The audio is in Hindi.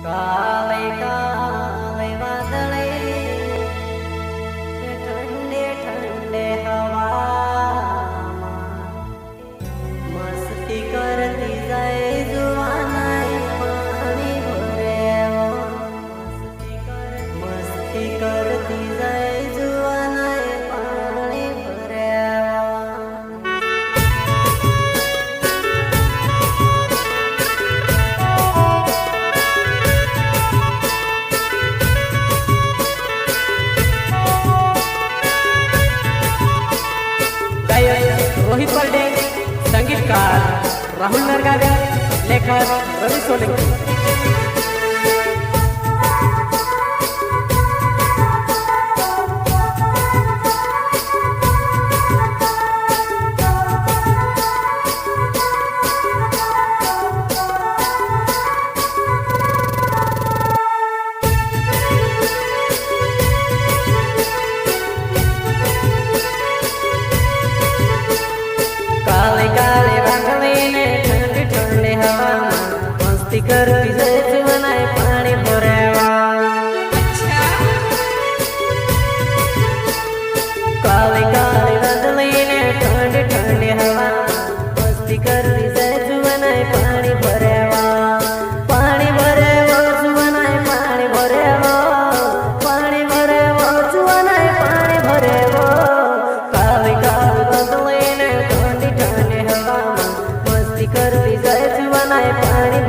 કાલે કાલે વાદળે ઠંડે ઠંડે હવામાં મસ્તી કરતી જાય જુવાનાએ પાણી ભરેવો મસ્તી કરતી જાય જુવાનાએ પાણી ભરેવો रोहित बर्डे, संगीतकार राहुल नरगावे, लेखक रवि सोलंकी। काले काले वादळे ने ठंडे ठंडे हवामां मस्ती करती जाय जवानाए पाणी भरेवा काले काले वादळे ने ठंडे ठंडे हवामां मस्ती करती जाय जवानाए पाणी भरेवा पाणी भरेवा जवानाए पाणी भरेवा पाणी भरेवा जवानाए पाणी भरेवा काले काले वादळे ने करती जाय जवानाए पाणी